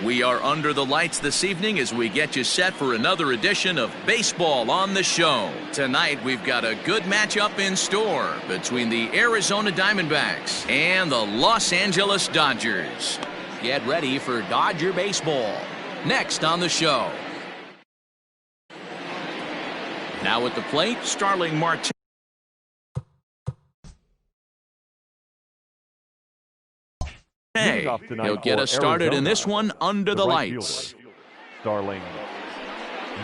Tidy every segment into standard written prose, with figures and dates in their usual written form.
We are under the lights this evening as we get you set for another edition of Baseball on the Show. Tonight we've got a good matchup in store between the Arizona Diamondbacks and the Los Angeles Dodgers. Get ready for Dodger baseball next on the show. Now at the plate, Starling Marte. He'll get us started in this one under the lights. Starling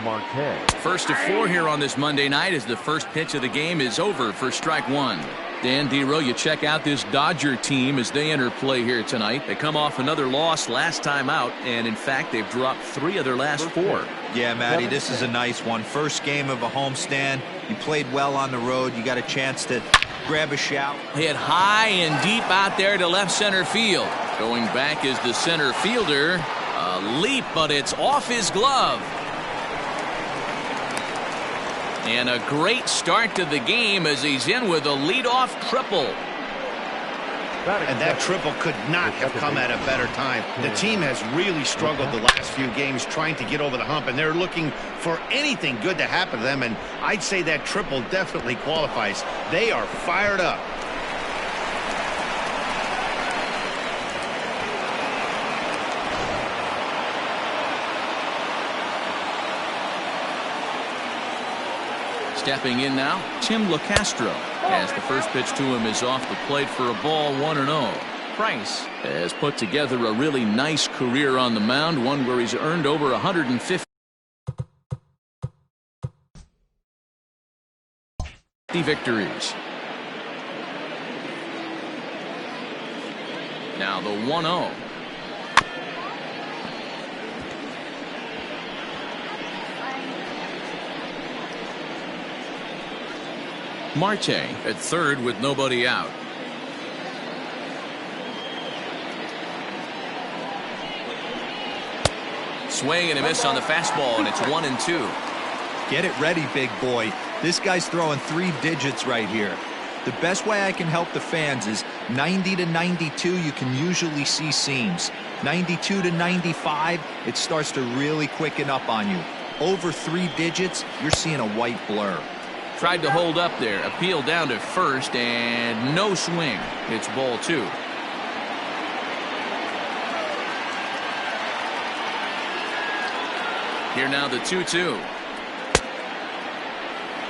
Marte. First of 4 here on this Monday night as the first pitch of the game is over for strike one. Dan Dero, you check out this Dodger team as they enter play here tonight. They come off another loss last time out, and in fact, they've dropped 3 of their last 4. Yeah, Matty, this is a nice one. First game of a homestand. You played well on the road. You got a chance to grab a shout. Hit high and deep out there to left center field. Going back is the center fielder. A leap, but it's off his glove. And a great start to the game as he's in with a leadoff triple. And that triple could not have come at a better time. The team has really struggled the last few games trying to get over the hump, and they're looking for anything good to happen to them, and I'd say that triple definitely qualifies. They are fired up. Stepping in now, Tim LaCastro, as the first pitch to him is off the plate for a ball 1-0. Price has put together a really nice career on the mound, one where he's earned over 150 victories. Now the 1-0. Marte at third with nobody out. Swing and a miss on the fastball, and it's 1-2. Get it ready, big boy. This guy's throwing 3 digits right here. The best way I can help the fans is 90 to 92, you can usually see seams. 92 to 95, it starts to really quicken up on you. Over 3 digits, you're seeing a white blur. Tried to hold up there, appeal down to first, and no swing. It's ball 2. Here now the 2-2.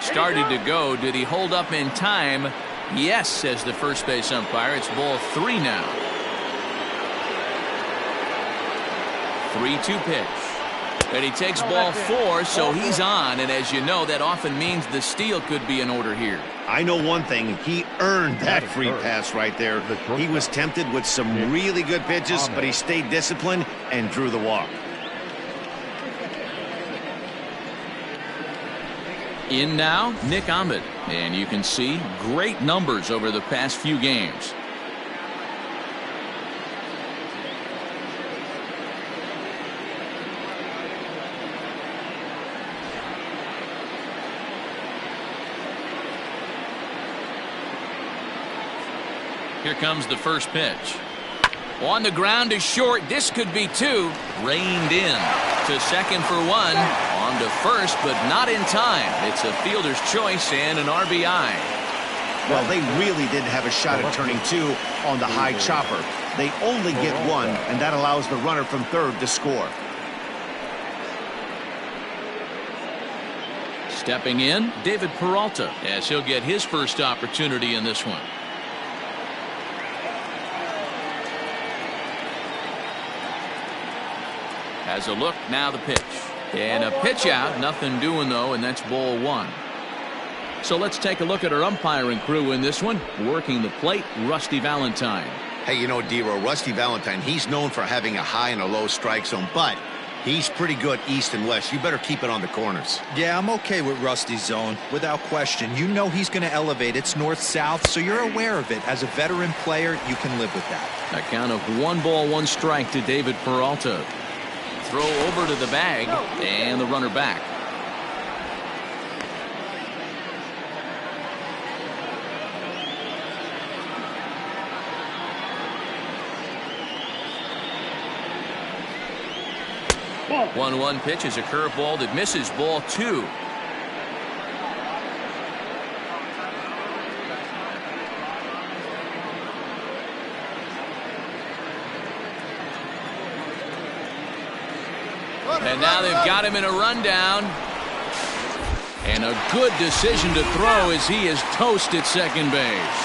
Started to go. Did he hold up in time? Yes, says the first base umpire. It's ball 3 now. 3-2 pitch. And he takes ball 4, so he's on. And as you know, that often means the steal could be in order here. I know one thing. He earned that free pass right there. He was tempted with some really good pitches, but he stayed disciplined and drew the walk. In now, Nick Ahmed. And you can see great numbers over the past few games. Here comes the first pitch. On the ground is short. This could be 2. Reined in to second for 1. On to first, but not in time. It's a fielder's choice and an RBI. Well, they really didn't have a shot at turning 2 on the high chopper. They only get 1, and that allows the runner from third to score. Stepping in, David Peralta, as he'll get his first opportunity in this one. Has a look, now the pitch. And a pitch out, nothing doing though, and that's ball 1. So let's take a look at our umpiring crew in this one. Working the plate, Rusty Valentine. Hey, you know, Dero, Rusty Valentine, he's known for having a high and a low strike zone, but he's pretty good east and west. You better keep it on the corners. Yeah, I'm okay with Rusty's zone, without question. You know he's going to elevate. It's north-south, so you're aware of it. As a veteran player, you can live with that. A count of 1 ball, 1 strike to David Peralta. Throw over to the bag, and the runner back. 1-1 pitch is a curveball that misses, ball 2. And now they've got him in a rundown. And a good decision to throw as he is toast at second base.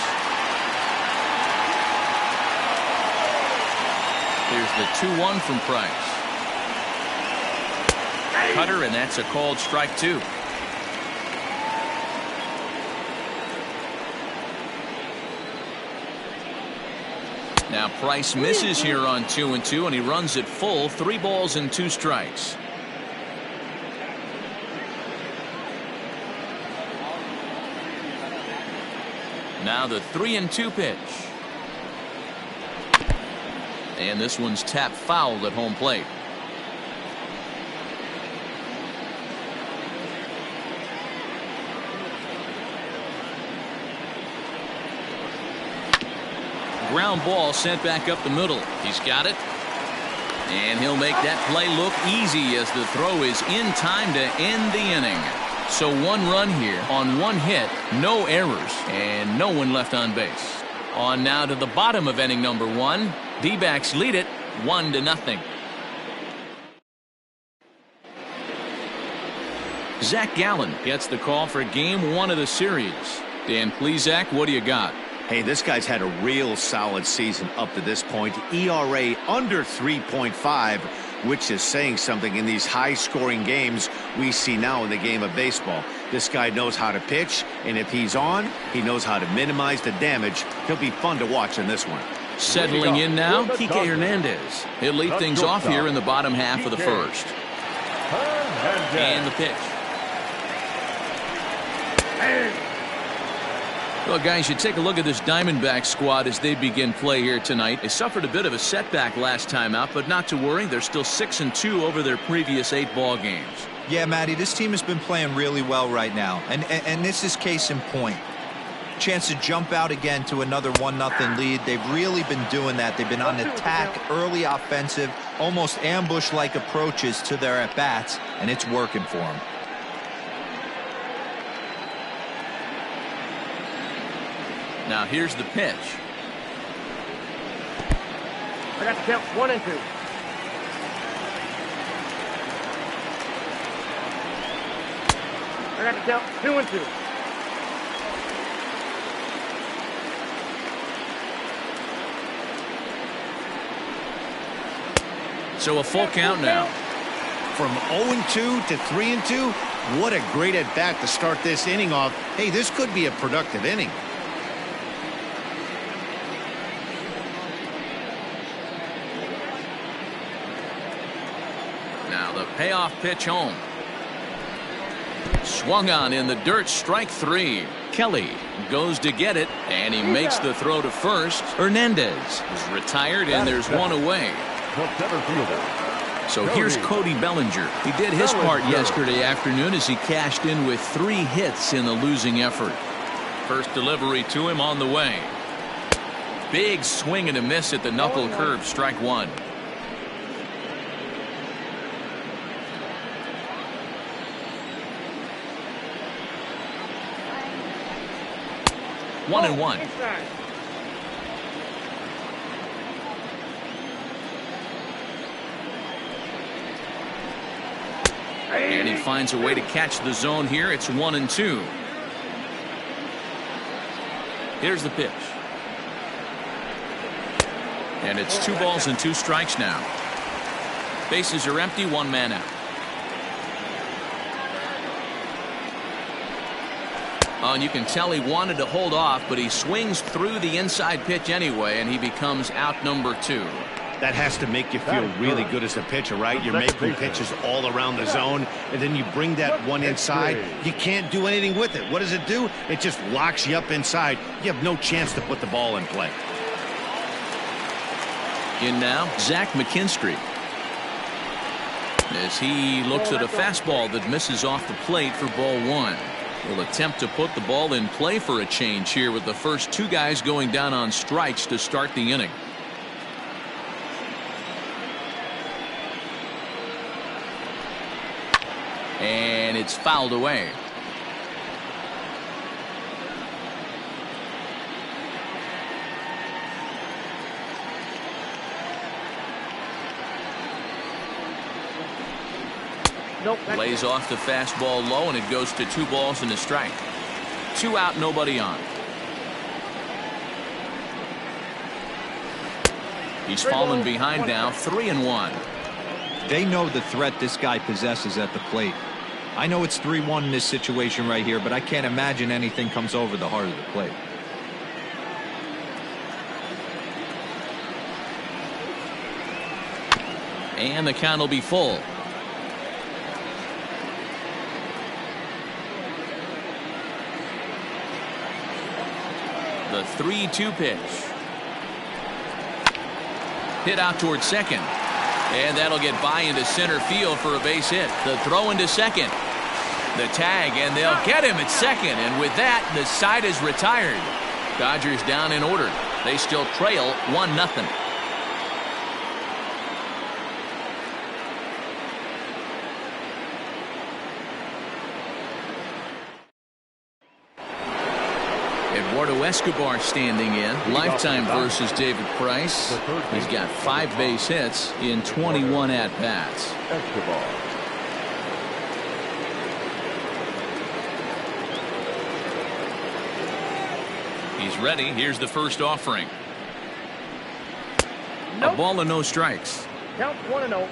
Here's the 2-1 from Price. Cutter, and that's a called strike 2. Now Price misses here on 2-2, and he runs it full. 3 balls and 2 strikes. Now the 3-2 pitch. And this one's tapped foul at home plate. Ground ball sent back up the middle. He's got it. And he'll make that play look easy as the throw is in time to end the inning. So 1 run here on 1 hit, no errors, and no one left on base. On now to the bottom of inning number 1. D-backs lead it 1-0. Zach Gallen gets the call for game 1 of the series. Dan Plesac, what do you got? Hey, this guy's had a real solid season up to this point. ERA under 3.5, which is saying something in these high-scoring games we see now in the game of baseball. This guy knows how to pitch, and if he's on, he knows how to minimize the damage. He'll be fun to watch in this one. Settling in now, Kike Hernandez. He'll lead things off here in the bottom half of the first. And the pitch. Well, guys, you take a look at this Diamondbacks squad as they begin play here tonight. They suffered a bit of a setback last time out, but not to worry. They're still 6-2 over their previous 8 ball games. Yeah, Matty, this team has been playing really well right now, and this is case in point. Chance to jump out again to another 1-0 lead. They've really been doing that. They've been on attack, early offensive, almost ambush-like approaches to their at-bats, and it's working for them. Now here's the pitch. I got to count 1 and 2. I got to count 2 and 2. So a full count now. From 0-2 to 3-2, what a great at-bat to start this inning off. Hey, this could be a productive inning. Now the payoff pitch home. Swung on in the dirt, strike 3. Kelly goes to get it, and he makes the throw to first. Hernandez is retired, and there's 1 away. So here's Cody Bellinger. He did his part yesterday afternoon as he cashed in with 3 hits in the losing effort. First delivery to him on the way. Big swing and a miss at the knuckle curve, strike 1. One and 1. And he finds a way to catch the zone here. It's 1 and 2. Here's the pitch. And it's 2 balls and 2 strikes now. Bases are empty, 1 man out. Oh, and you can tell he wanted to hold off, but he swings through the inside pitch anyway, and he becomes out number 2. That has to make you feel really good as a pitcher, right? You're making pitches all around the zone, and then you bring that one inside. You can't do anything with it. What does it do? It just locks you up inside. You have no chance to put the ball in play. In now, Zach McKinstry. As he looks at a fastball that misses off the plate for ball 1. Will attempt to put the ball in play for a change here with the first 2 guys going down on strikes to start the inning. it's fouled away. Nope. Lays off the fastball low, and it goes to 2 balls and a strike. 2 out, nobody on. He's fallen behind now, 3-1. They know the threat this guy possesses at the plate. I know it's 3-1 in this situation right here, but I can't imagine anything comes over the heart of the plate. And the count will be full. The 3-2 pitch. Hit out towards second. And that'll get by into center field for a base hit. The throw into second. The tag, and they'll get him at second. And with that, the side is retired. Dodgers down in order. They still trail 1-0. Eduardo Escobar standing in. Lifetime versus David Price. He's got 5 base hits in 21 at-bats. Escobar. He's ready. Here's the first offering. Nope. A ball and no strikes. Count 1-0.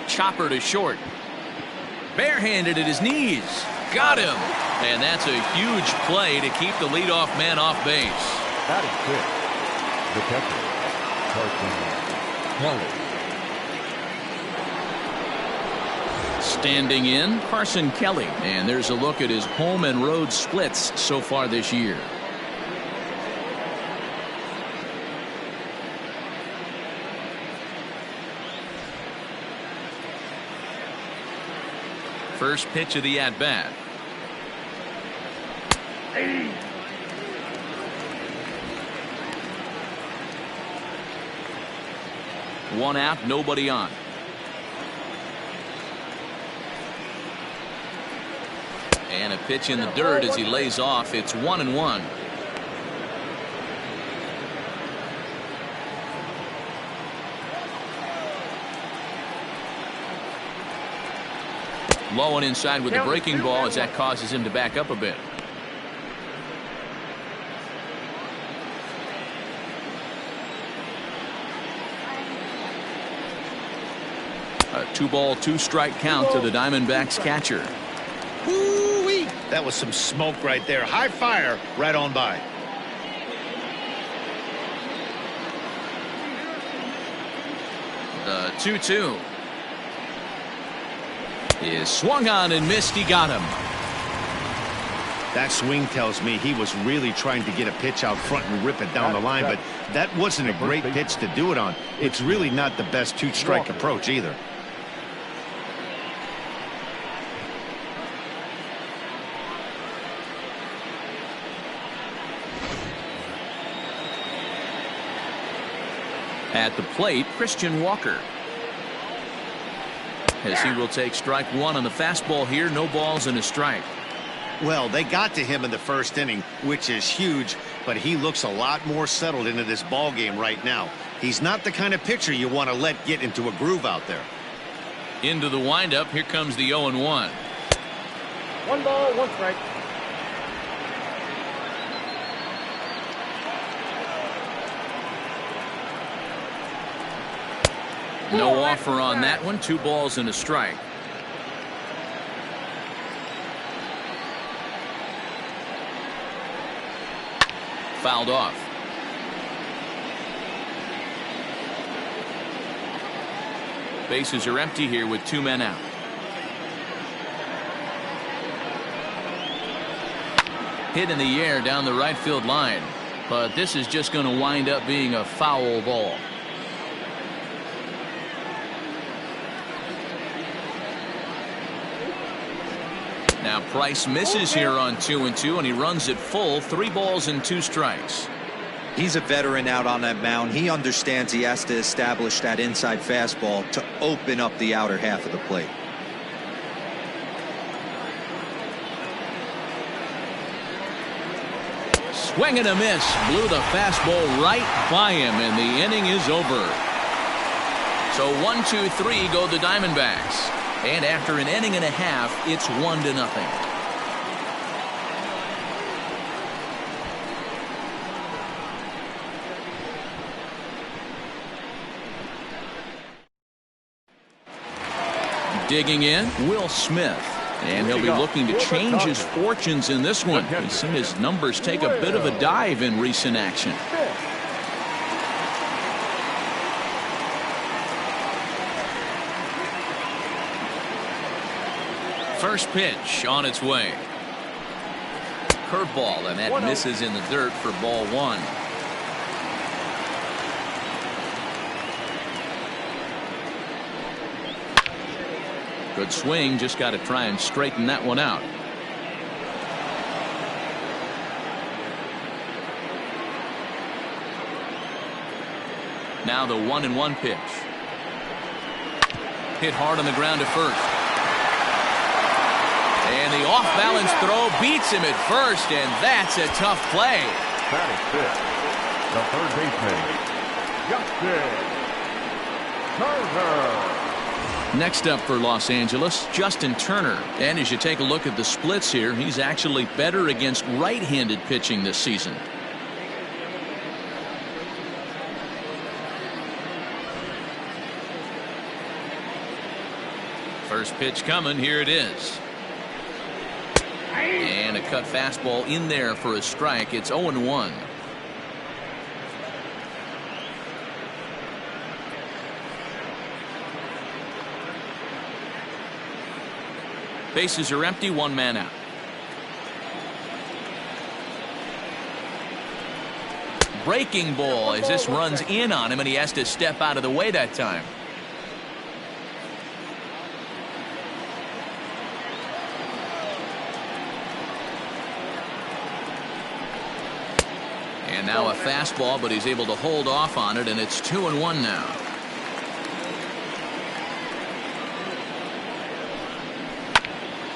Chopper to short. Barehanded at his knees. Got him. And that's a huge play to keep the leadoff man off base. That is good. The catcher, Carson Kelly. Standing in, Carson Kelly. And there's a look at his home and road splits so far this year. First pitch of the at-bat. One out, nobody on. And a pitch in the dirt as he lays off. It's 1-1. Low and inside with the breaking ball as that causes him to back up a bit. A 2-ball, 2-strike count to the Diamondbacks catcher. Woo-wee. That was some smoke right there. High fire right on by. The 2-2 is swung on and missed. He got him. That swing tells me he was really trying to get a pitch out front and rip it down the line, but that wasn't a great pitch to do it on. It's really not the best 2-strike approach either. At the plate, Christian Walker. As he will take strike 1 on the fastball here. No balls and a strike. Well, they got to him in the first inning, which is huge, but he looks a lot more settled into this ball game right now. He's not the kind of pitcher you want to let get into a groove out there. Into the windup. Here comes the 0-1. 1 ball, 1 strike. No offer on that one. 2 balls and a strike. Fouled off. Bases are empty here with 2 men out. Hit in the air down the right field line, but this is just going to wind up being a foul ball. Now Price misses here on 2-2, and he runs it full, 3 balls and 2 strikes. He's a veteran out on that mound. He understands he has to establish that inside fastball to open up the outer half of the plate. Swing and a miss. Blew the fastball right by him, and the inning is over. So 1-2-3 go the Diamondbacks. And after an inning and a half, it's 1-0. Digging in, Will Smith. And he'll be looking to change his fortunes in this one. We've seen his numbers take a bit of a dive in recent action. First pitch on its way. Curveball, and that misses in the dirt for ball 1. Good swing, just got to try and straighten that one out. Now the 1-1 pitch. Hit hard on the ground to first. And the off-balance throw beats him at first, and that's a tough play. That is fifth. The third baseman, Justin Turner. Next up for Los Angeles, Justin Turner. And as you take a look at the splits here, he's actually better against right-handed pitching this season. First pitch coming, here it is. And a cut fastball in there for a strike. It's 0-1. Bases are empty, 1 man out. Breaking ball as this runs in on him, and he has to step out of the way that time. And now a fastball, but he's able to hold off on it, and it's 2-1 now.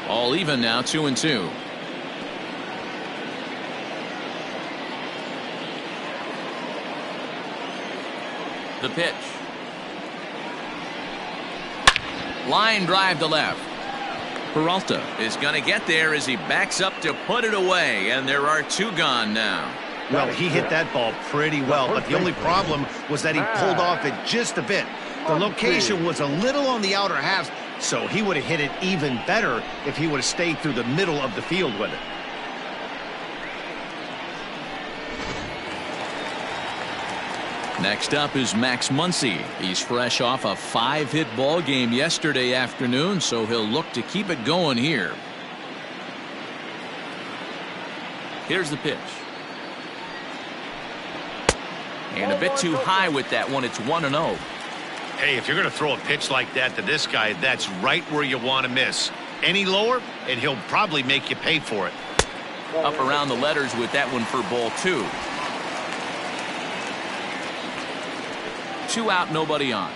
All even now, 2-2. The pitch. Line drive to left. Peralta is going to get there as he backs up to put it away, and there are 2 gone now. Well, he hit that ball pretty well, but the only problem was that he pulled off it just a bit. The location was a little on the outer half, so he would have hit it even better if he would have stayed through the middle of the field with it. Next up is Max Muncy. He's fresh off a 5-hit ball game yesterday afternoon, so he'll look to keep it going here. Here's the pitch. And a bit too high with that one. It's 1-0. Hey, if you're going to throw a pitch like that to this guy, that's right where you want to miss. Any lower, and he'll probably make you pay for it. Up around the letters with that one for ball 2. 2 out, nobody on.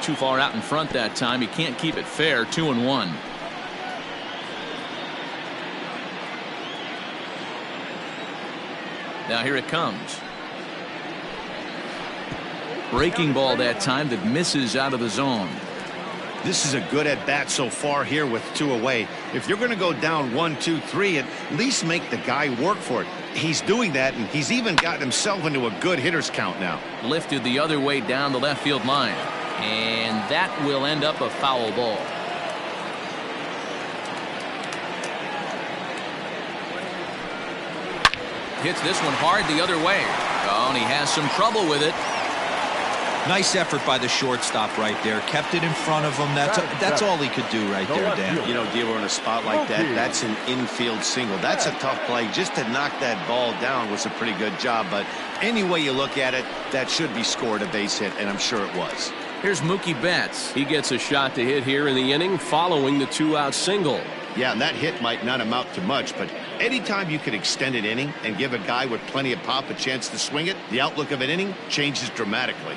Too far out in front that time. He can't keep it fair. 2-1. Now here it comes. Breaking ball that time that misses out of the zone. This is a good at-bat so far here with 2 away. If you're going to go down 1-2-3, at least make the guy work for it. He's doing that, and he's even gotten himself into a good hitter's count now. Lifted the other way down the left field line. And that will end up a foul ball. Hits this one hard the other way. Oh, and he has some trouble with it. Nice effort by the shortstop right there. Kept it in front of him. That's all he could do right there, Dan. You know, Dealer, in a spot like that, that's an infield single. That's a tough play. Just to knock that ball down was a pretty good job. But any way you look at it, that should be scored a base hit, and I'm sure it was. Here's Mookie Betts. He gets a shot to hit here in the inning following the 2-out single. Yeah, and that hit might not amount to much, but anytime you can extend an inning and give a guy with plenty of pop a chance to swing it, the outlook of an inning changes dramatically.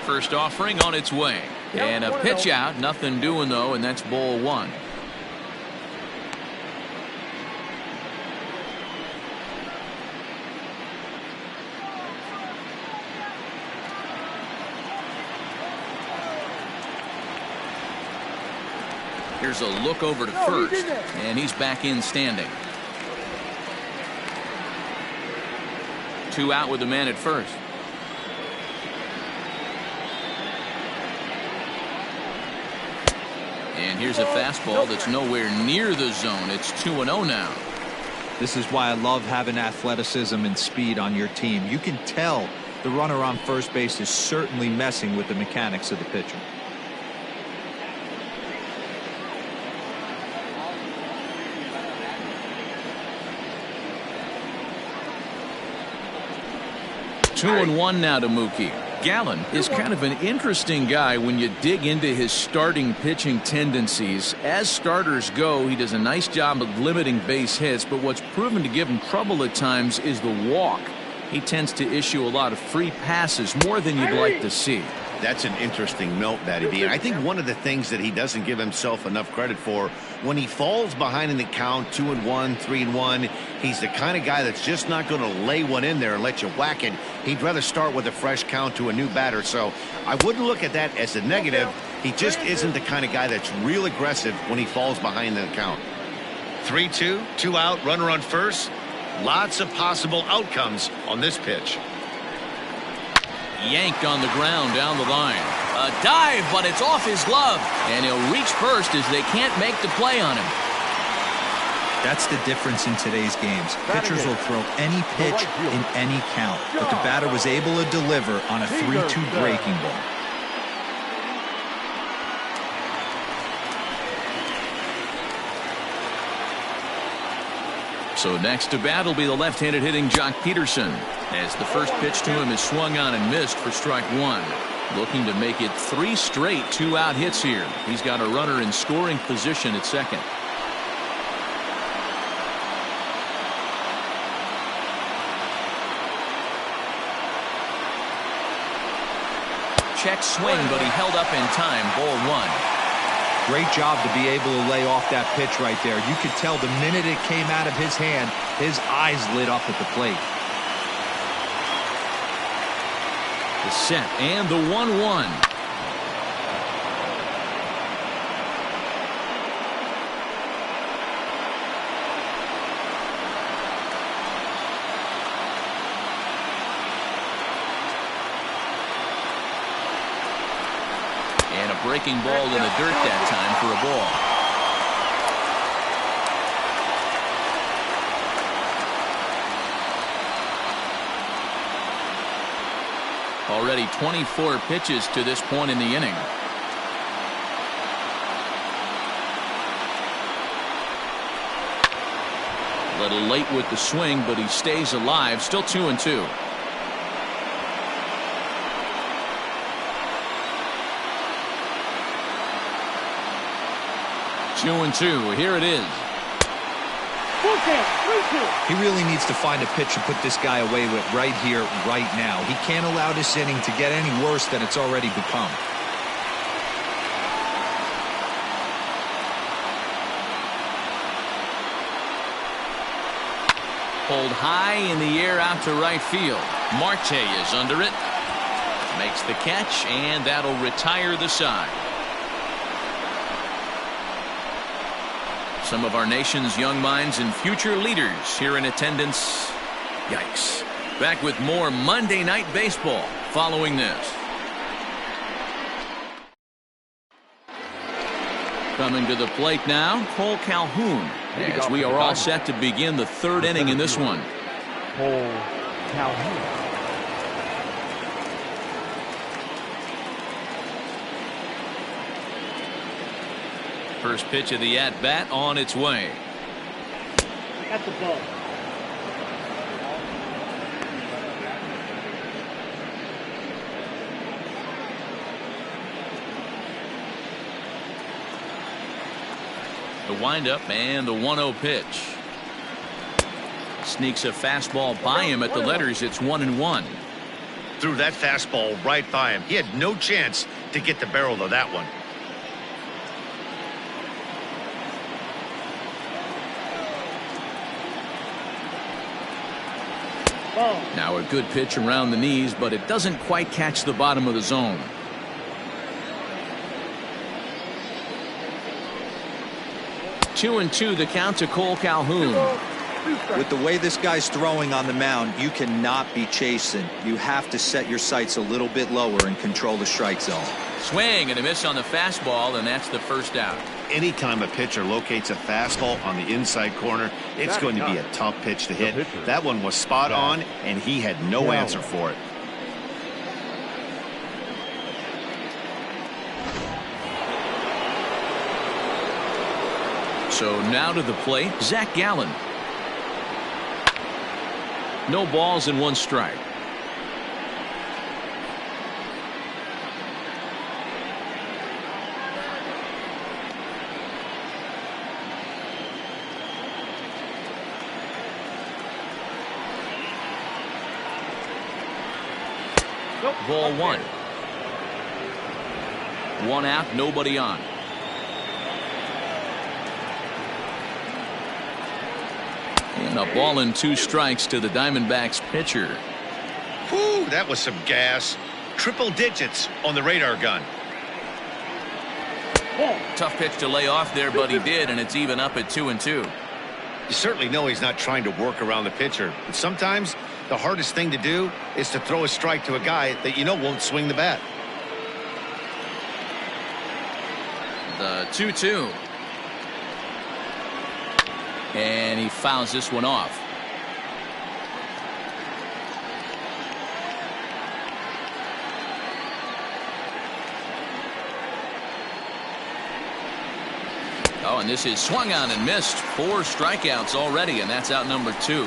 First offering on its way. And a pitch out. Nothing doing, though, and that's ball one. Here's a look over to first, and he's back in standing. 2 out with the man at first. And here's a fastball that's nowhere near the zone. It's 2-0 now. This is why I love having athleticism and speed on your team. You can tell the runner on first base is certainly messing with the mechanics of the pitcher. Two and one now to Mookie. Gallen is kind of an interesting guy when you dig into his starting pitching tendencies. As starters go, he does a nice job of limiting base hits, but what's proven to give him trouble at times is the walk. He tends to issue a lot of free passes, more than you'd like to see. That's an interesting note, Matty B. And I think one of the things that he doesn't give himself enough credit for, when he falls behind in the count, 2-1, 3-1, he's the kind of guy that's just not going to lay one in there and let you whack it. He'd rather start with a fresh count to a new batter. So I wouldn't look at that as a negative. He just isn't the kind of guy that's real aggressive when he falls behind in the count. 3-2, 2 out, runner on first. Lots of possible outcomes on this pitch. Yanked on the ground down the line. A dive, but it's off his glove. And he'll reach first as they can't make the play on him. That's the difference in today's games. Pitchers will throw any pitch in any count, but the batter was able to deliver on a 3-2 breaking ball. So next to bat will be the left-handed hitting Jock Peterson, as the first pitch to him is swung on and missed for strike one. Looking to make it 3 straight 2-out hits here. He's got a runner in scoring position at second. Check swing, but he held up in time. Ball one. Great job to be able to lay off that pitch right there. You could tell the minute it came out of his hand, his eyes lit up at the plate. The set and the 1-1. And a breaking ball in the dirt that time for a ball. Already 24 pitches to this point in the inning. A little late with the swing, but he stays alive. Still 2-2. Two and two. Here it is. He really needs to find a pitch to put this guy away with right here, right now. He can't allow this inning to get any worse than it's already become. Pulled high in the air out to right field. Marte is under it. Makes the catch, and that'll retire the side. Some of our nation's young minds and future leaders here in attendance. Yikes. Back with more Monday Night Baseball following this. Coming to the plate now, Cole Calhoun, as we are all set to begin the third inning in this one. Cole Calhoun. First pitch of the at-bat on its way. At the ball. The windup and the 1-0 pitch. Sneaks a fastball by him at the letters. It's 1-1. Threw that fastball right by him. He had no chance to get the barrel of that one. Now a good pitch around the knees, but it doesn't quite catch the bottom of the zone. Two and two, the count to Cole Calhoun. With the way this guy's throwing on the mound, you cannot be chasing. You have to set your sights a little bit lower and control the strike zone. Swing and a miss on the fastball, and that's the first out. Anytime a pitcher locates a fastball on the inside corner, it's going to be a tough pitch to hit. That one was spot on, and he had no answer for it. So now to the plate, Zach Gallen. No balls and one strike. Ball one. One out, nobody on. And a ball and two strikes to the Diamondbacks pitcher. Whew, that was some gas. Triple digits on the radar gun. Tough pitch to lay off there, but he did, and it's even up at 2-2. You certainly know he's not trying to work around the pitcher. But sometimes the hardest thing to do is to throw a strike to a guy that you know won't swing the bat. The 2-2. And he fouls this one off. Oh, and this is swung on and missed. 4 strikeouts already, and that's out number 2.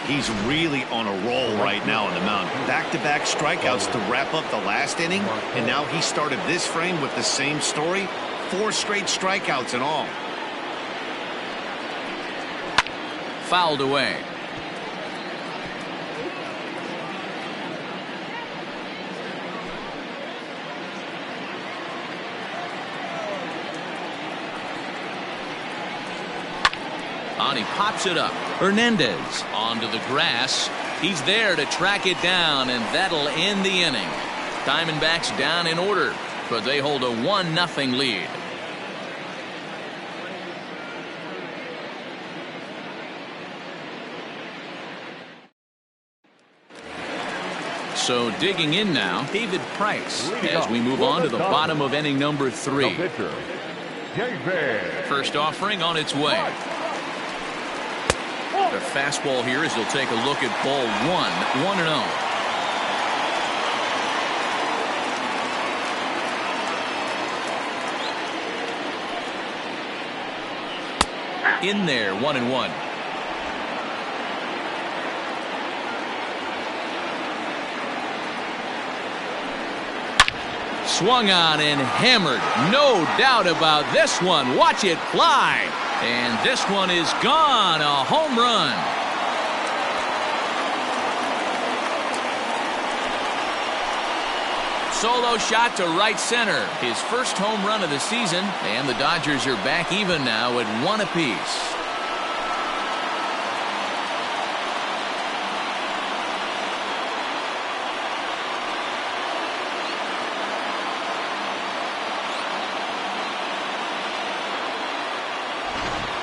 He's really on a roll right now on the mound. Back-to-back strikeouts to wrap up the last inning, and now he started this frame with the same story. 4 straight strikeouts in all. Fouled away. On, he pops it up. Hernandez onto the grass. He's there to track it down, and that'll end the inning. Diamondbacks down in order, but they hold a 1-0 lead. So digging in now, David Price, as we move on to the bottom of inning number 3. First offering on its way. The fastball here as he'll take a look at ball 1-0. In there, 1-1. Swung on and hammered. No doubt about this one. Watch it fly. And this one is gone. A home run. Solo shot to right center. His first home run of the season. And the Dodgers are back even now at 1 apiece.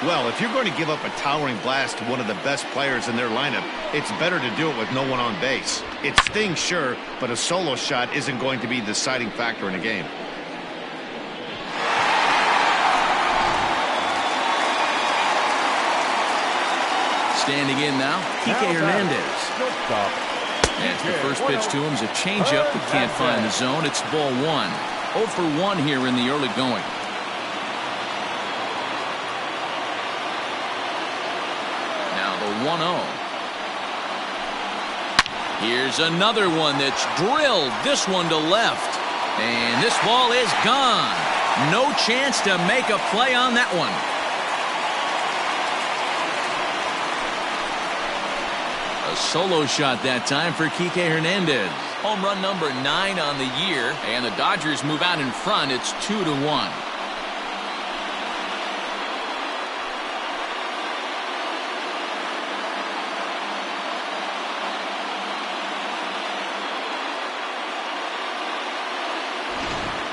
Well, if you're going to give up a towering blast to one of the best players in their lineup, it's better to do it with no one on base. It stings, sure, but a solo shot isn't going to be the deciding factor in a game. Standing in now, Kike Hernandez. As the first pitch to him is a changeup that can't find the zone. It's ball 1. 0 for 1 here in the early going. Here's another one that's drilled this one to left. And this ball is gone. No chance to make a play on that one. A solo shot that time for Kike Hernandez. Home run number 9 on the year, and the Dodgers move out in front. It's 2-1.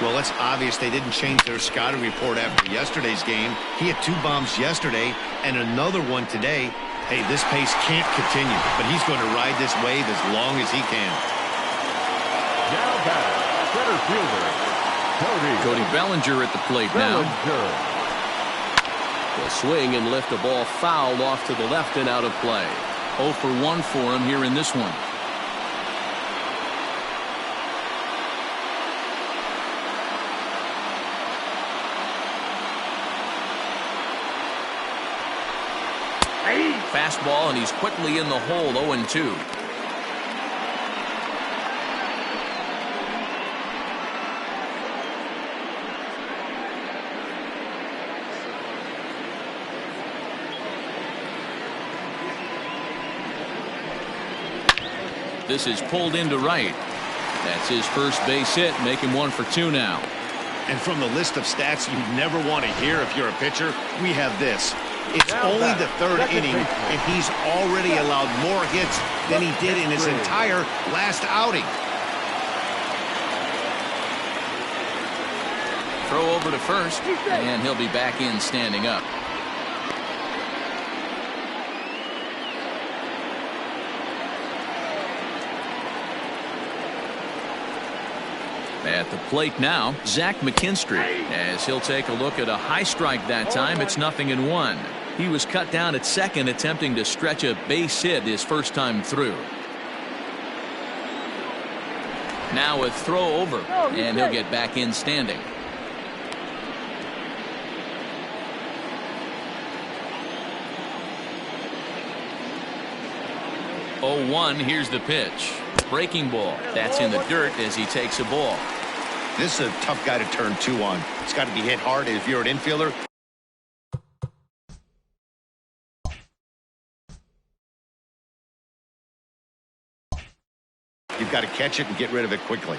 Well, it's obvious they didn't change their scouting report after yesterday's game. He had 2 bombs yesterday and another one today. Hey, this pace can't continue, but he's going to ride this wave as long as he can. Now back, center fielder, Cody Bellinger at the plate now. Will swing and lift a ball foul off to the left and out of play. 0 for 1 for him here in this one. Fastball, and he's quickly in the hole. 0-2. This is pulled into right. That's his first base hit. Make him 1 for 2 now. And from the list of stats you never want to hear if you're a pitcher, we have this. It's only the 3rd inning, and he's already allowed more hits than he did in his entire last outing. Throw over to first, and he'll be back in standing up. At the plate now, Zach McKinstry, as he'll take a look at a high strike that time. It's 0-1. He was cut down at second, attempting to stretch a base hit his first time through. Now a throw over, and he'll get back in standing. Oh, 1, here's the pitch. Breaking ball. That's in the dirt as he takes a ball. This is a tough guy to turn 2 on. It's got to be hit hard if you're an infielder. You've got to catch it and get rid of it quickly.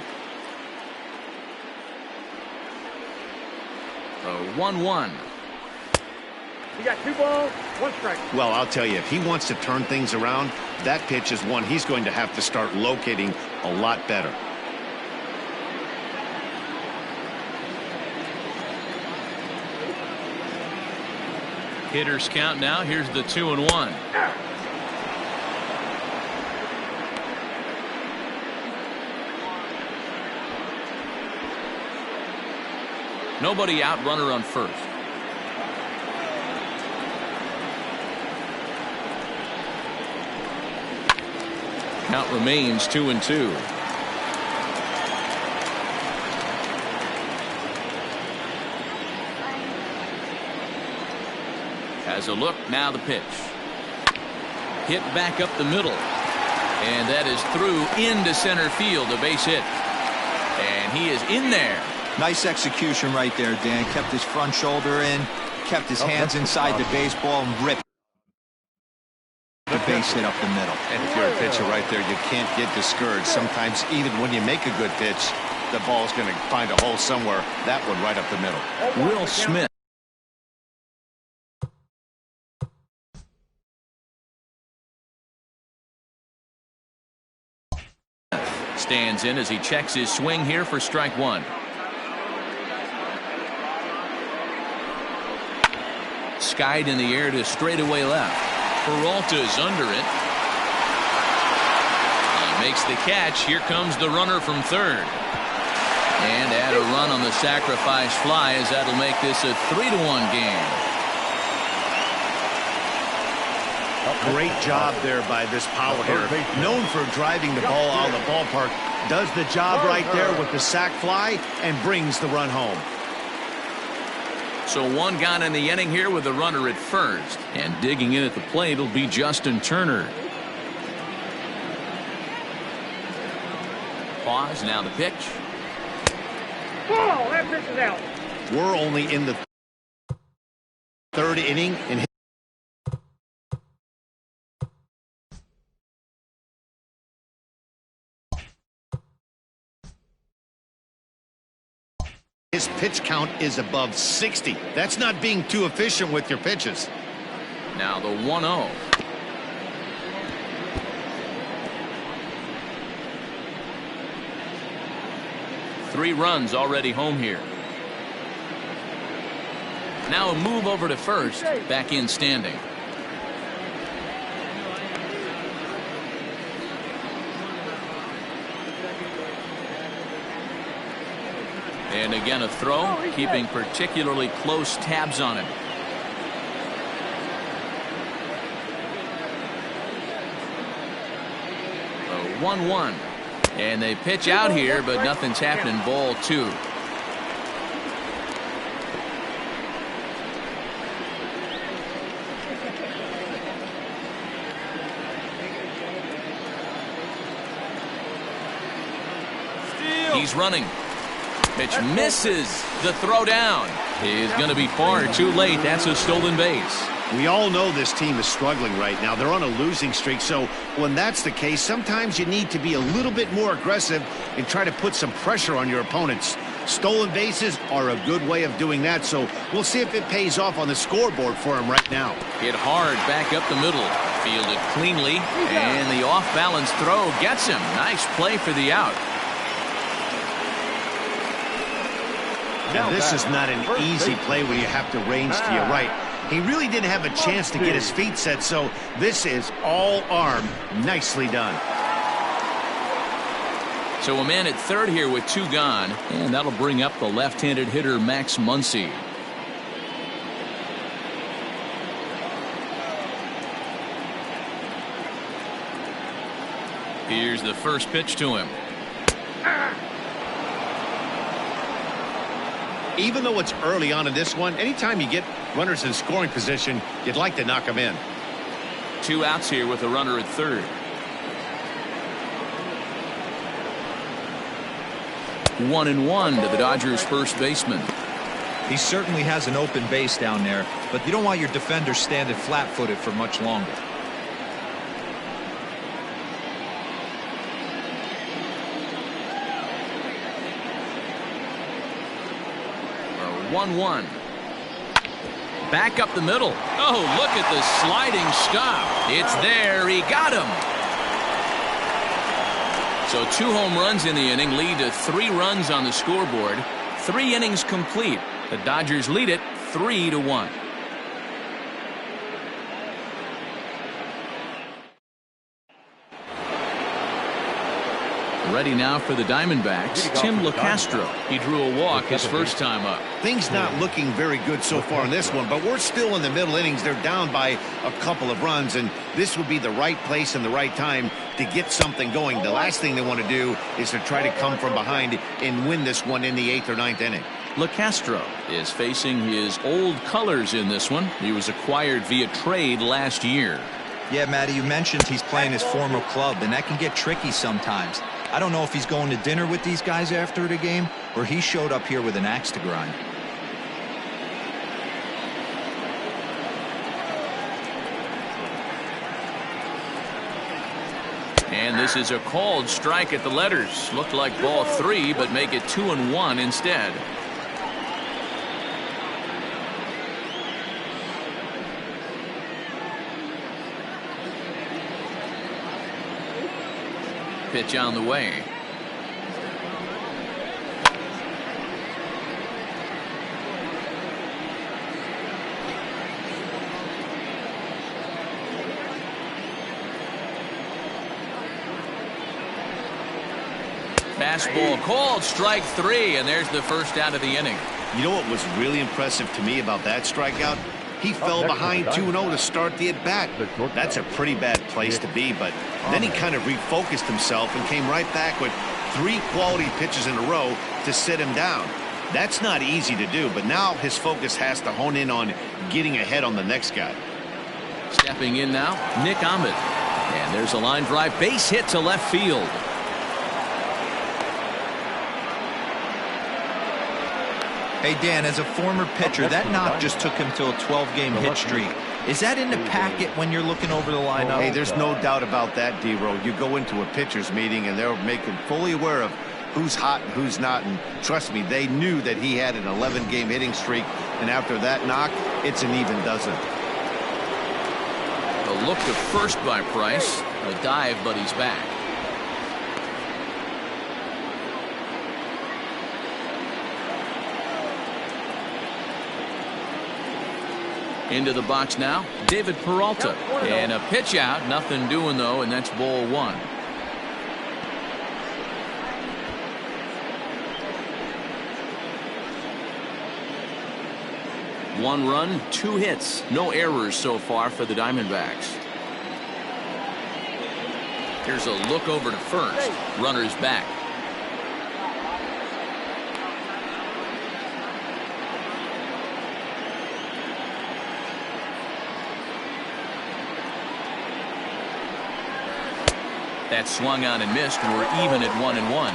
1-1. You got 2 balls, 1 strike. Well, I'll tell you, if he wants to turn things around, that pitch is one he's going to have to start locating a lot better. Hitters count now. Here's the 2-1. Nobody out, runner on first. Count remains 2-2. Has a look, now the pitch. Hit back up the middle. And that is through into center field, a base hit. And he is in there. Nice execution right there, Dan. Kept his front shoulder in, kept his hands inside the baseball, and ripped the base hit up the middle. And if you're a pitcher right there, you can't get discouraged. Sometimes even when you make a good pitch, the ball's going to find a hole somewhere. That one right up the middle. Will Smith. Stands in as he checks his swing here for strike 1. Skied in the air to straightaway left. Peralta's under it. He makes the catch. Here comes the runner from third. And add a run on the sacrifice fly, as that'll make this a 3-1 game. Great job there by this power hitter. Known for driving the ball out of the ballpark. Does the job right there with the sac fly and brings the run home. So 1 gone in the inning here with the runner at first. And digging in at the plate will be Justin Turner. Pause, now the pitch. Ball, that pitch is out. We're only in the third inning, and his pitch count is above 60. That's not being too efficient with your pitches. Now the 1-0. Three runs already home here. Now a move over to first, back in standing. And again a throw, keeping particularly close tabs on it. A 1-1. And they pitch out here, but nothing's happening. Ball 2. He's running. Pitch misses. The throw down is going to be far too late. That's a stolen base. We all know this team is struggling right now. They're on a losing streak, so when that's the case, sometimes you need to be a little bit more aggressive and try to put some pressure on your opponents. Stolen bases are a good way of doing that, so we'll see if it pays off on the scoreboard for him right now. Hit hard back up the middle. Fielded cleanly, and the off-balance throw gets him. Nice play for the out. Now, this is not an easy play when you have to range to your right. He really didn't have a chance to get his feet set, so this is all arm. Nicely done. So a man at third here with 2 gone, and that'll bring up the left-handed hitter Max Muncy. Here's the first pitch to him. Even though it's early on in this one, anytime you get runners in scoring position, you'd like to knock them in. 2 outs here with a runner at third. 1-1 to the Dodgers first baseman. He certainly has an open base down there, but you don't want your defender standing flat-footed for much longer. 1-1. Back up the middle. Oh, look at the sliding stop. It's there. He got him. So 2 home runs in the inning lead to 3 runs on the scoreboard. 3 innings complete. The Dodgers lead it 3-1. Ready now for the Diamondbacks, Tim LeCastro. He drew a walk his first time up. Things not looking very good so far in this one, but we're still in the middle innings. They're down by a couple of runs, and this would be the right place and the right time to get something going. The last thing they want to do is to try to come from behind and win this one in the 8th or 9th inning. LeCastro is facing his old colors in this one. He was acquired via trade last year. Yeah, Matty, you mentioned he's playing his former club, and that can get tricky sometimes. I don't know if he's going to dinner with these guys after the game, or he showed up here with an axe to grind. And this is a called strike at the letters. Looked like ball 3, but make it 2-1 instead. Pitch on the way. Fastball called, strike 3, and there's the first out of the inning. You know what was really impressive to me about that strikeout? He fell behind 2-0 to start the at-bat. That's a pretty bad place to be, but then he kind of refocused himself and came right back with 3 quality pitches in a row to sit him down. That's not easy to do, but now his focus has to hone in on getting ahead on the next guy. Stepping in now, Nick Ahmed. And there's a line drive base hit to left field. Hey, Dan, as a former pitcher, that knock just took him to a 12-game hit streak. Is that in the packet when you're looking over the lineup? Hey, there's no doubt about that, D-Row. You go into a pitcher's meeting, and they're making fully aware of who's hot and who's not. And trust me, they knew that he had an 11-game hitting streak. And after that knock, it's an even dozen. A look to first by Price. A dive, but he's back. Into the box now, David Peralta. And a pitch out, nothing doing though, and that's ball one. One run, 2 hits, no errors so far for the Diamondbacks. Here's a look over to first. Runner's back. That swung on and missed. We're even at 1-1.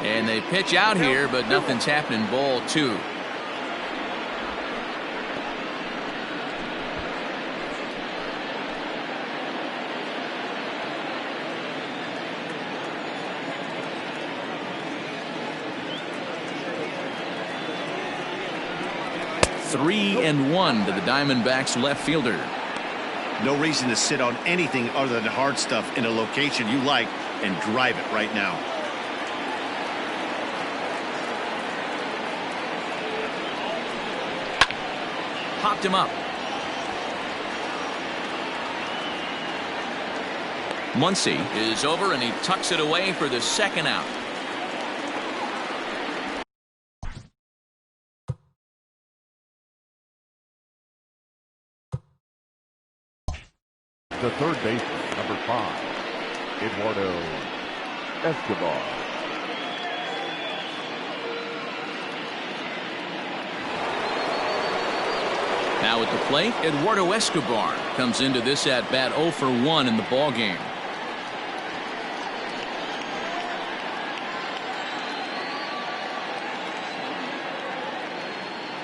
And they pitch out here, but nothing's happening. Ball 2. Three and 1 to the Diamondbacks left fielder. No reason to sit on anything other than hard stuff in a location you like and drive it right now. Popped him up. Muncy is over and he tucks it away for the second out. The third baseman, number 5, Eduardo Escobar. Now at the plate, Eduardo Escobar comes into this at bat 0 for 1 in the ball game.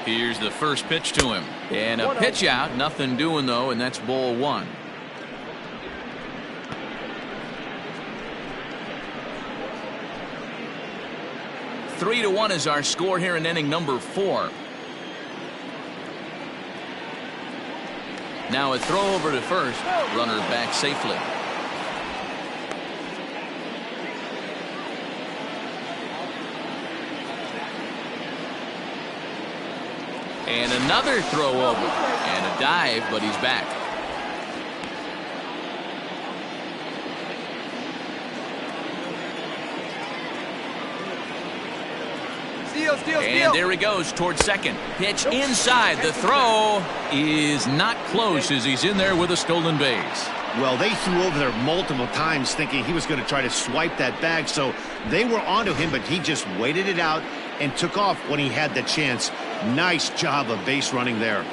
Here's the first pitch to him, and a pitch out, nothing doing though, and that's ball 1. Three to 1 is our score here in inning number 4. Now a throw over to first. Runner back safely. And another throw over. And a dive, but he's back. And there he goes towards second. Pitch inside. The throw is not close as he's in there with a stolen base. Well, they threw over there multiple times thinking he was going to try to swipe that bag, so they were onto him, but he just waited it out and took off when he had the chance. Nice job of base running there.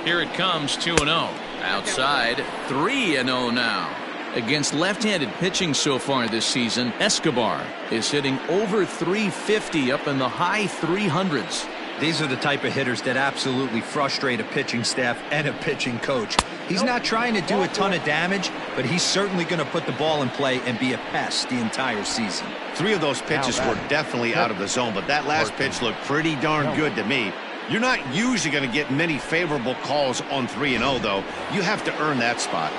Here it comes, 2-0. Outside, 3-0 now. Against left-handed pitching so far this season, Escobar is hitting over 350 up in the high 300s. These are the type of hitters that absolutely frustrate a pitching staff and a pitching coach. He's not trying to do a ton of damage, but he's certainly going to put the ball in play and be a pest the entire season. 3 of those pitches were definitely out of the zone, but that last pitch looked pretty darn good to me. You're not usually going to get many favorable calls on 3-0, though. You have to earn that spot.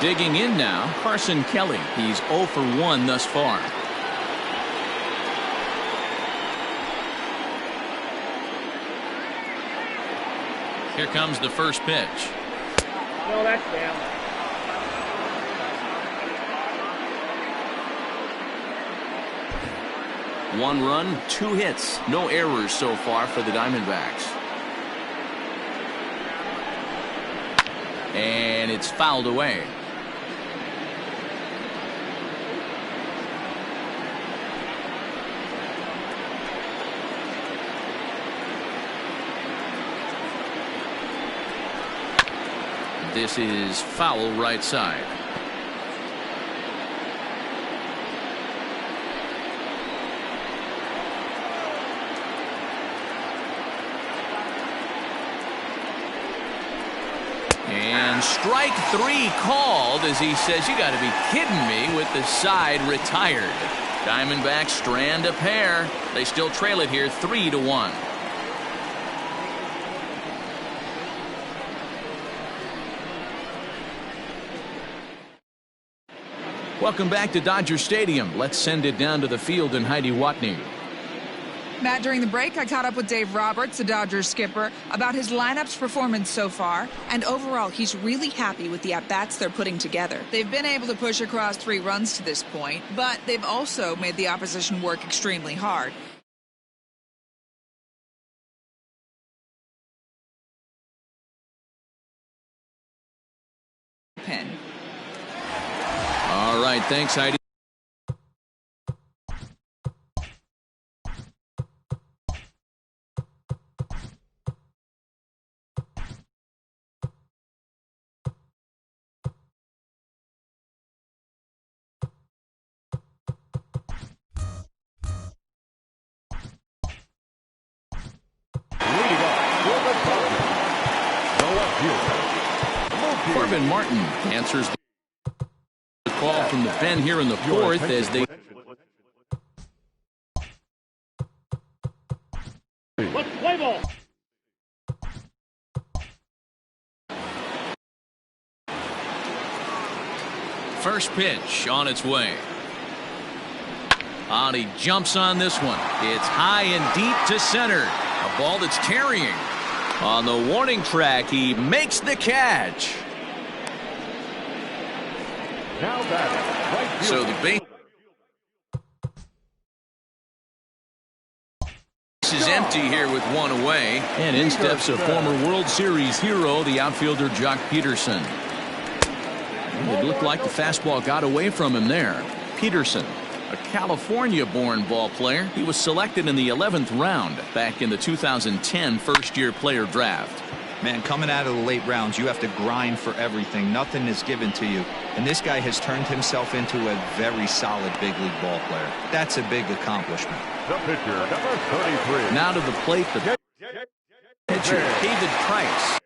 Digging in now, Carson Kelly. He's 0 for 1 thus far. Here comes the first pitch. No, that's down. One run, 2 hits, no errors so far for the Diamondbacks. And it's fouled away. This is foul right side. And strike 3 called as he says, you got to be kidding me, with the side retired. Diamondbacks strand a pair. They still trail it here 3-1. Welcome back to Dodger Stadium. Let's send it down to the field in Heidi Watney. Matt, during the break, I caught up with Dave Roberts, the Dodgers skipper, about his lineup's performance so far. And overall, he's really happy with the at-bats they're putting together. They've been able to push across 3 runs to this point, but they've also made the opposition work extremely hard. Pin. All right, thanks, Heidi. Corbin Martin answers the call from the pen here in the 4th as they Let's play ball. first pitch on its way. And he jumps on this one. It's high and deep to center. A ball that's carrying. On the warning track, he makes the catch. Now batting, right So fielder. the base is empty here with 1 away. And in steps a former World Series hero, the outfielder Jock Peterson. It looked like the fastball got away from him there. Peterson, a California-born ball player. He was selected in the 11th round back in the 2010 first-year player draft. Man, coming out of the late rounds, you have to grind for everything. Nothing is given to you. And this guy has turned himself into a very solid big league ball player. That's a big accomplishment. The pitcher, number 33. Now to the plate, the pitcher, David Price.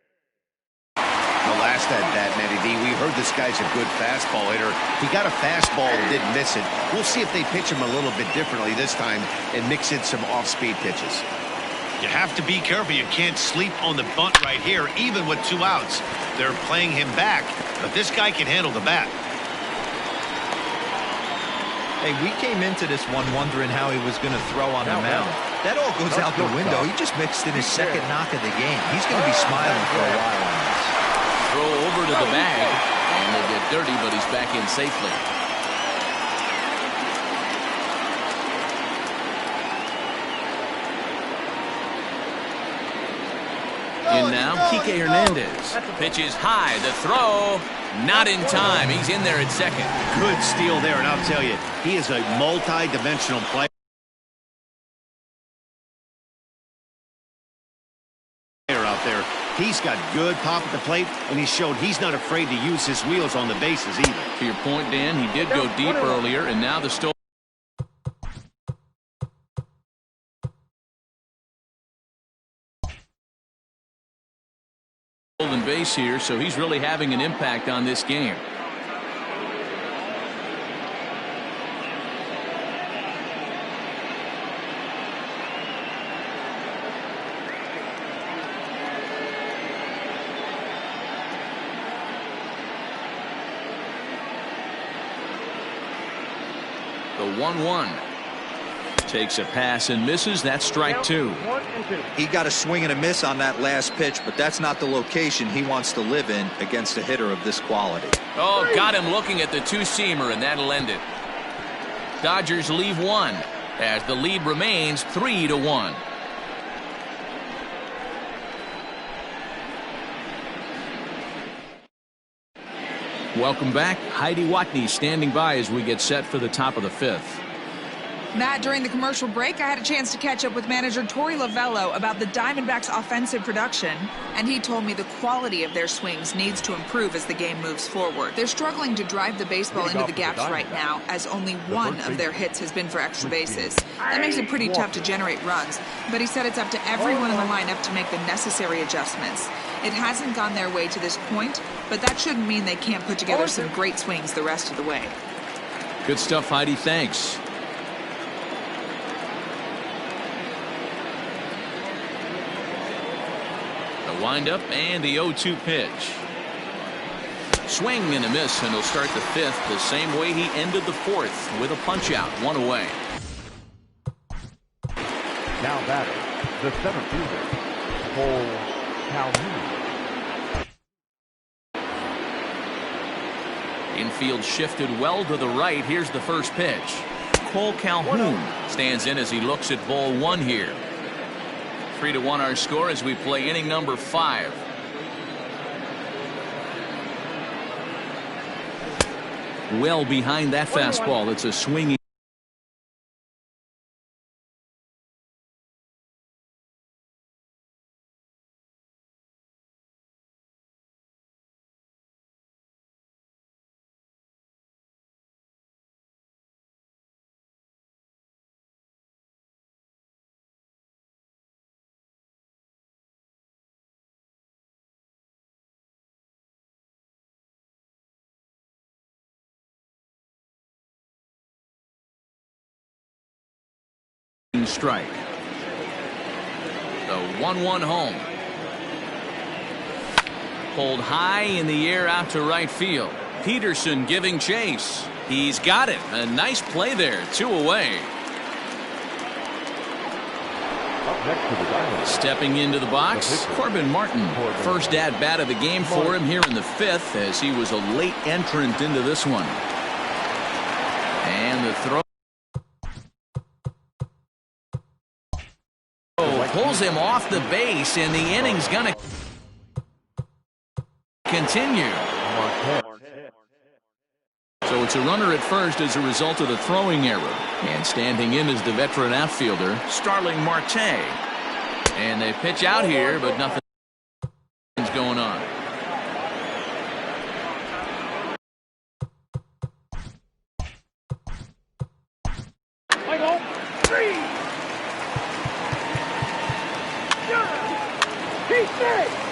The last at bat, Matty D, we heard this guy's a good fastball hitter. He got a fastball and didn't miss it. We'll see if they pitch him a little bit differently this time and mix in some off-speed pitches. You have to be careful. You can't sleep on the bunt right here, even with 2 outs. They're playing him back, but this guy can handle the bat. Hey, we came into this one wondering how he was going to throw on the mound. That all goes out the window. He just mixed in his second knock of the game. He's going to be smiling for a while on this. Throw over to the bag, and they get dirty, but he's back in safely. In now, Kike Hernandez. Pitch is high. The throw, not in time. He's in there at second. Good steal there, and I'll tell you, he is a multi-dimensional player out there. He's got good pop at the plate, and he showed he's not afraid to use his wheels on the bases either. To your point, Dan, he did go deep earlier, and now the stolen base here, so he's really having an impact on this game. The 1-1 takes a pass and misses. That's strike 2. He got a swing and a miss on that last pitch, but that's not the location he wants to live in against a hitter of this quality. Oh, got him looking at the two-seamer, and that'll end it. Dodgers leave 1 as the lead remains 3-1. Welcome back. Heidi Watney standing by as we get set for the top of the 5th. Matt, during the commercial break, I had a chance to catch up with manager Torey Lavello about the Diamondbacks' offensive production, and he told me the quality of their swings needs to improve as the game moves forward. They're struggling to drive the baseball into the gaps right now, as only one of their hits has been for extra bases. That makes it pretty tough to generate runs, but he said it's up to everyone in the lineup to make the necessary adjustments. It hasn't gone their way to this point, but that shouldn't mean they can't put together some great swings the rest of the way. Good stuff, Heidi. Thanks. Windup and the 0-2 pitch. Swing and a miss, and he'll start the fifth the same way he ended the fourth with a punch out, 1 away. Now batting, the center fielder, Cole Calhoun. Infield shifted well to the right. Here's the first pitch. Cole Calhoun stands in as he looks at ball 1 here. 3-1 our score as we play inning number 5. Well behind that fastball. It's a swinging. Strike. The 1-1 home. Pulled high in the air out to right field. Peterson giving chase. He's got it. A nice play there. 2 away. Up next to the Diamondbacks. Stepping into the box, Corbin Martin. First at bat of the game for him here in the 5th, as he was a late entrant into this one. And the throw. Pulls him off the base, and the inning's going to continue. So it's a runner at first as a result of the throwing error. And standing in is the veteran outfielder, Starling Marte. And they pitch out here, but nothing's going on. He's dead.